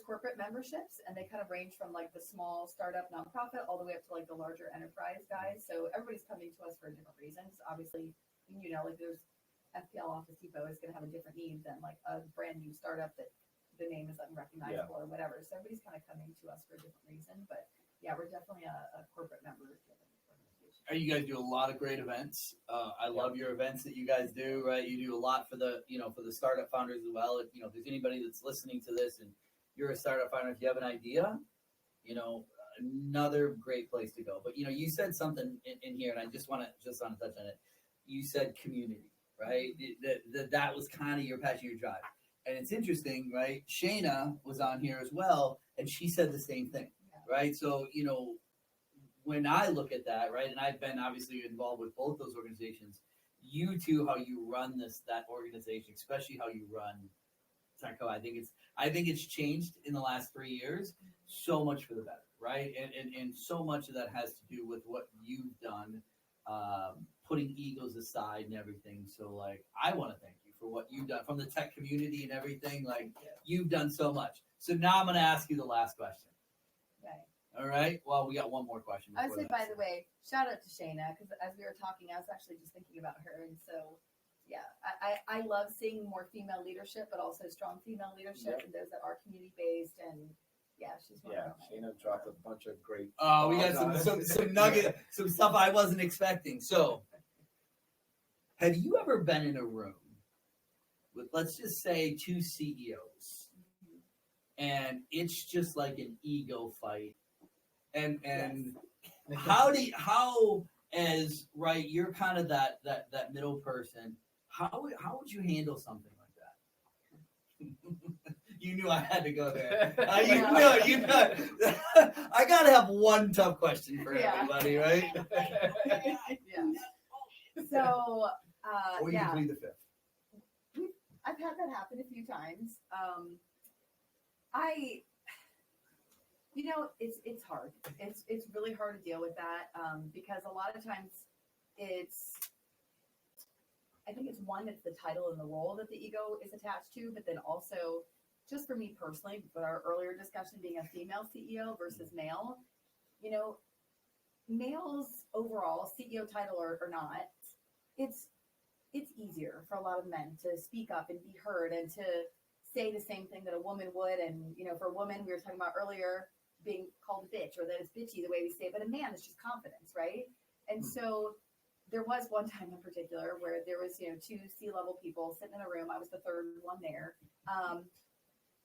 corporate memberships, and they kind of range from like the small startup nonprofit all the way up to like the larger enterprise guys. So everybody's coming to us for different reasons. Obviously, like there's FPL Office Depot is going to have a different need than like a brand new startup that the name is unrecognizable or whatever. So everybody's kind of coming to us for a different reason. But yeah, we're definitely a corporate member driven organization. You guys do a lot of great events. I love your events that you guys do, right? You do a lot for the startup founders as well. If there's anybody that's listening to this and you're a startup founder, if you have an idea, another great place to go. But you said something in here, and I just want to touch on it. You said community, right? That was kind of your passion, your drive. And it's interesting, right? Shayna was on here as well, and she said the same thing, right? So, when I look at that, right, and I've been obviously involved with both those organizations, you too, how you run that organization, especially how you run Tech Hub, I think it's changed in the last 3 years so much for the better, right? And so much of that has to do with what you've done, putting egos aside and everything. So like, I want to thank you for what you've done from the tech community and everything. Like, you've done so much. So now I'm going to ask you the last question. Okay. All right. Well, we got one more question. I would say, by the way, shout out to Shayna, because as we were talking, I was actually just thinking about her. And so, yeah, I love seeing more female leadership, but also strong female leadership and those that are community based. And yeah, she's one of my Shayna dropped a bunch of great. Oh, we got some nugget, some stuff I wasn't expecting. So, have you ever been in a room with, let's just say, two CEOs, and it's just like an ego fight? And how as right, you're kind of that middle person. How would you handle something like that? You knew I had to go there. You know. I gotta have one tough question for everybody, right? So, Or you can plead the fifth. I've had that happen a few times. It's hard. It's really hard to deal with that because a lot of times I think it's the title and the role that the ego is attached to, but then also just for me personally, with our earlier discussion being a female CEO versus male, males overall, CEO title or not, it's easier for a lot of men to speak up and be heard and to say the same thing that a woman would. And, for a woman, we were talking about earlier being called a bitch or that it's bitchy the way we say it, but a man is just confidence, right? And so there was one time in particular where there was, two C-level people sitting in a room. I was the third one there.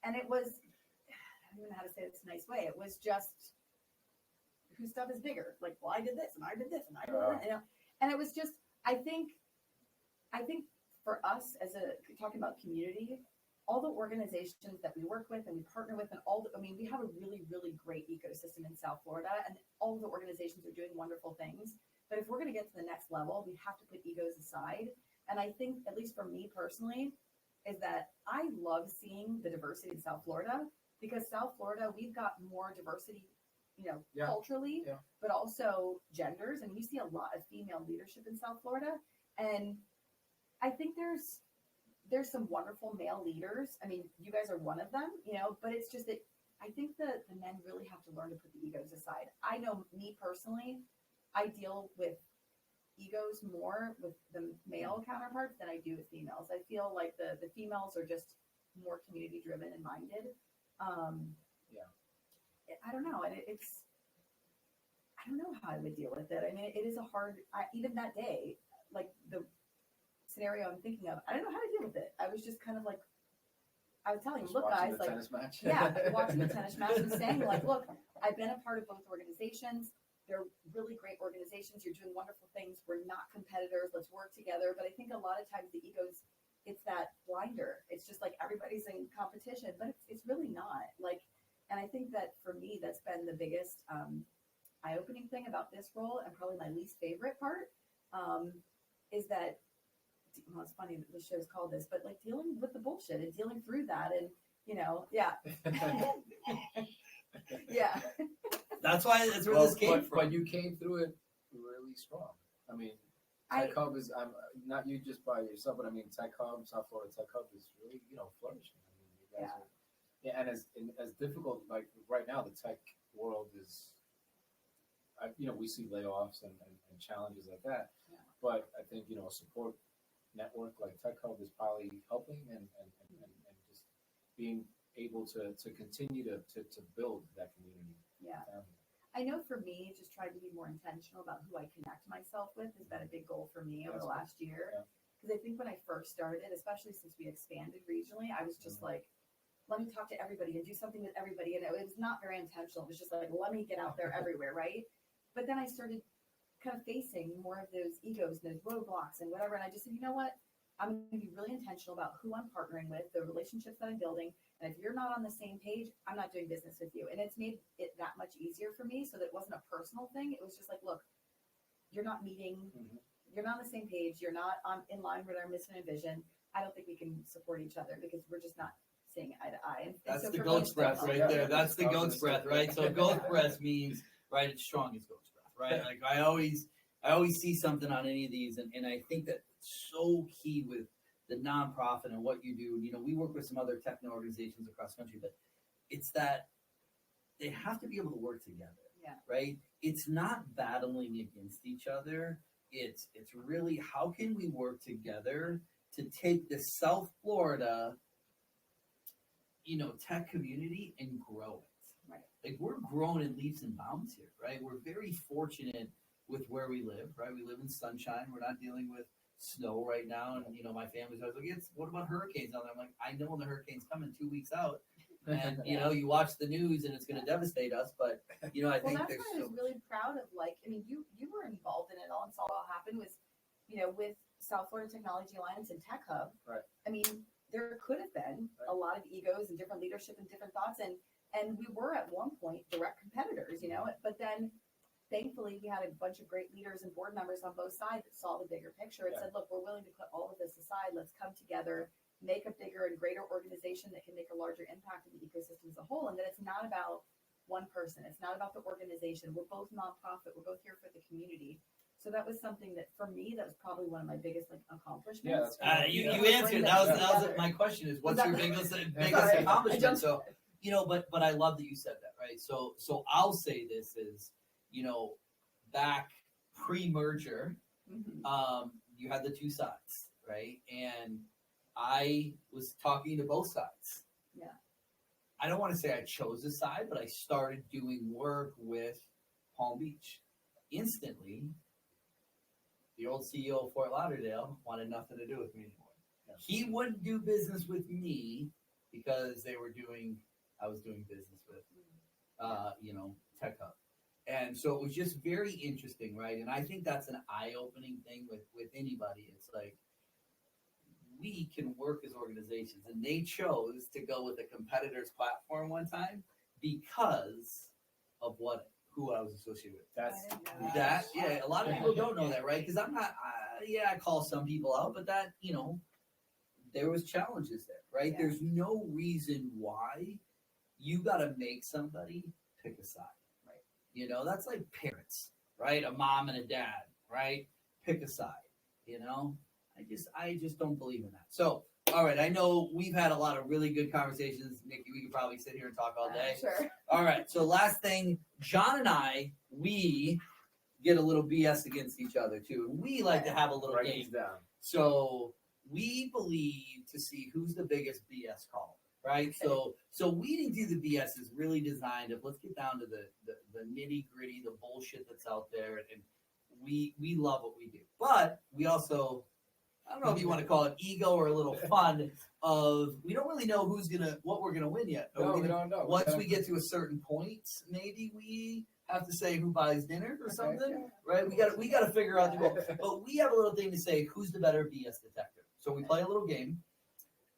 And it was, I don't even know how to say this in a nice way. It was just, whose stuff is bigger? Like, well, I did this and I did this and I did that. And it was just, I think for us talking about community, all the organizations that we work with and we partner with and we have a really, really great ecosystem in South Florida and all the organizations are doing wonderful things. But if we're going to get to the next level, we have to put egos aside. And I think, at least for me personally, is that I love seeing the diversity in South Florida because South Florida, we've got more diversity, culturally, but also genders. And we see a lot of female leadership in South Florida. And I think there's some wonderful male leaders. I mean, you guys are one of them, but it's just that I think that the men really have to learn to put the egos aside. I know me personally, I deal with egos more with the male counterparts than I do with females. I feel like the females are just more community driven and minded. I don't know. And I don't know how I would deal with it. I mean, it is even that day, like the scenario I'm thinking of, I don't know how to deal with it. I was just kind of like, I was telling him, look, guys, like, tennis match. Watching the tennis match and saying, like, look, I've been a part of both organizations. They're really great organizations. You're doing wonderful things. We're not competitors. Let's work together. But I think a lot of times the egos, it's that blinder. It's just like everybody's in competition, but it's really not. Like, and I think that for me, that's been the biggest eye-opening thing about this role, and probably my least favorite part is that. Well, it's funny that the show's called this, but like dealing with the bullshit and dealing through that, and yeah. That's where this came from. But you came through it really strong. I mean, Tech Hub is, not you just by yourself, but I mean, Tech Hub, South Florida Tech Hub is really, flourishing. I mean, you guys are, and as difficult, like right now, the tech world is, we see layoffs and challenges like that. Yeah. But I think, a support network like Tech Hub is probably helping and just being able to continue to build that community. Yeah. I know for me, just trying to be more intentional about who I connect myself with has been a big goal for me over the last year. Because I think when I first started, especially since we expanded regionally, I was just like, let me talk to everybody and do something with everybody. And it was not very intentional. It was just like, let me get out there everywhere, right? But then I started kind of facing more of those egos, those roadblocks and whatever. And I just said, you know what? I'm going to be really intentional about who I'm partnering with, the relationships that I'm building. And if you're not on the same page, I'm not doing business with you. And it's made it that much easier for me so that it wasn't a personal thing. It was just like, look, you're not meeting, you're not on the same page. You're not in line with our mission and vision. I don't think we can support each other because we're just not seeing eye to eye. And that's so the goat's breath right there. That's the goat's breath, right? So goat's breath means, right, it's strong as goat's breath, right? Like I always I always see something on any of these, and I think that it's so key with the nonprofit and what you do. You know, we work with some other techno organizations across the country, but it's that they have to be able to work together. Yeah. Right? It's not battling against each other. It's really how can we work together to take the South Florida, you know, tech community and grow it. Right. Like we're growing in leaps and bounds here, right? We're very fortunate with where we live, right? We live in sunshine. We're not dealing with snow right now. And, you know, my family's always like, what about hurricanes out there? I'm like, I know when the hurricane's coming 2 weeks out. And, you know, you watch the news and it's going to devastate us. But, you know, I think that's there's why I was really proud of, like, I mean, you were involved in it all and saw it all happen was, you know, with South Florida Technology Alliance and Tech Hub. Right. I mean, there could have been a lot of egos and different leadership and different thoughts. And we were at one point direct competitors, you know, but then thankfully we had a bunch of great leaders and board members on both sides that saw the bigger picture and said, look, we're willing to put all of this aside. Let's come together, make a bigger and greater organization that can make a larger impact in the ecosystem as a whole. And that it's not about one person. It's not about the organization. We're both nonprofit. We're both here for the community. So that was something that for me, that was probably one of my biggest like accomplishments. You answered. That was my question is what's your biggest accomplishment? So, you know, but I love that you said that, right? So I'll say this is, you know, back pre-merger, you had the two sides, right? And I was talking to both sides. Yeah. I don't want to say I chose a side, but I started doing work with Palm Beach. Instantly, the old CEO of Fort Lauderdale wanted nothing to do with me anymore. Yeah. He wouldn't do business with me because I was doing business with, you know, Tech Hub. And so it was just very interesting, right? And I think that's an eye-opening thing with anybody. It's like, we can work as organizations, and they chose to go with a competitor's platform one time because of who I was associated with. Yeah, a lot of people don't know that, right? Because I'm not, I call some people out, but that, you know, there was challenges there, right? Yeah. There's no reason why you got to make somebody pick a side, right? You know, that's like parents, right? A mom and a dad, right? Pick a side, you know? I just don't believe in that. So, all right, I know we've had a lot of really good conversations. Nikki, we could probably sit here and talk all day. Sure. All right, so last thing, John and I, we get a little BS against each other too. We like to have a little game. Down. So we believe to see who's the biggest BS caller, right? Okay. So Weeding Through the BS is really designed of let's get down to the nitty gritty, the bullshit that's out there, and we love what we do. But we also, I don't know if you want to call it ego or a little fun of we don't really know what we're gonna win yet. No, we don't know. Once we get to a certain point, maybe we have to say who buys dinner or something, right? We got to figure out the goal. But we have a little thing to say who's the better BS detector. So we play a little game.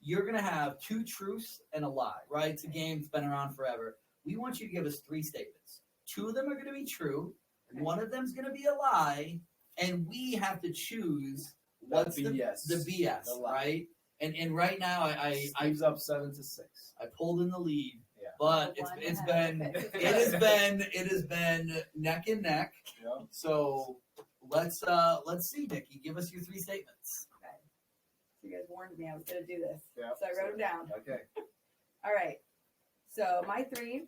You're gonna have 2 truths and a lie, right? It's a game that's been around forever. We want you to give us 3 statements. 2 of them are gonna be true. One of them's gonna be a lie, and we have to choose. What's the BS, right? And right now I up 7-6. I pulled in the lead, yeah. But it has been neck and neck. Yeah. So let's see, Nikki, give us your 3 statements. Okay. So you guys warned me I was going to do this, yeah. So I wrote them down. Okay. All right. So my 3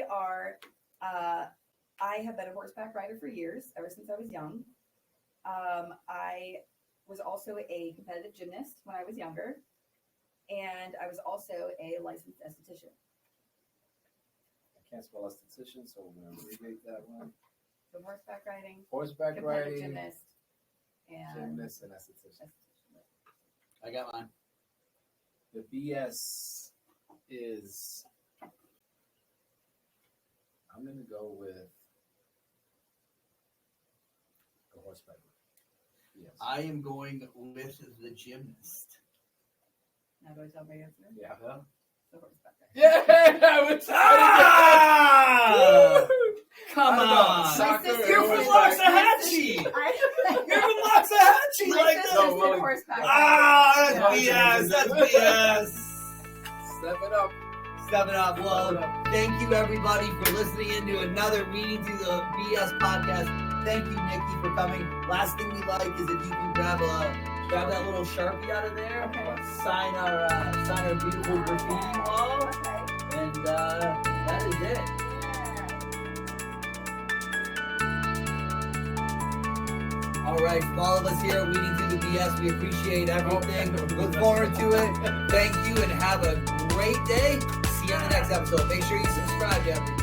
are I have been a horseback rider for years, ever since I was young. I was also a competitive gymnast when I was younger, and I was also a licensed esthetician. I can't spell esthetician, so we're going to abbreviate that one. So horseback riding, gymnast, and esthetician. I got mine. The BS is, I'm going to go with the horseback rider. Yes. I am going with the gymnast. Now do I tell my answer? Yeah. The horseback rider. Yeah! Come on! You're from Loxahatchee! You're from Loxahatchee! Like that? Horseback. That's BS! That's BS! Step it up. 7-Up. Well, thank you everybody for listening into another Reading Through the BS podcast. Thank you, Nikki, for coming. Last thing we like is if you can grab that little Sharpie out of there. Okay. Sign our beautiful graffiti wall. Okay. And that is it. All right, from all of us here at Reading Through the BS, we appreciate everything. Look forward to it. Thank you and have a great day. See you on the next episode. Make sure you subscribe to everything.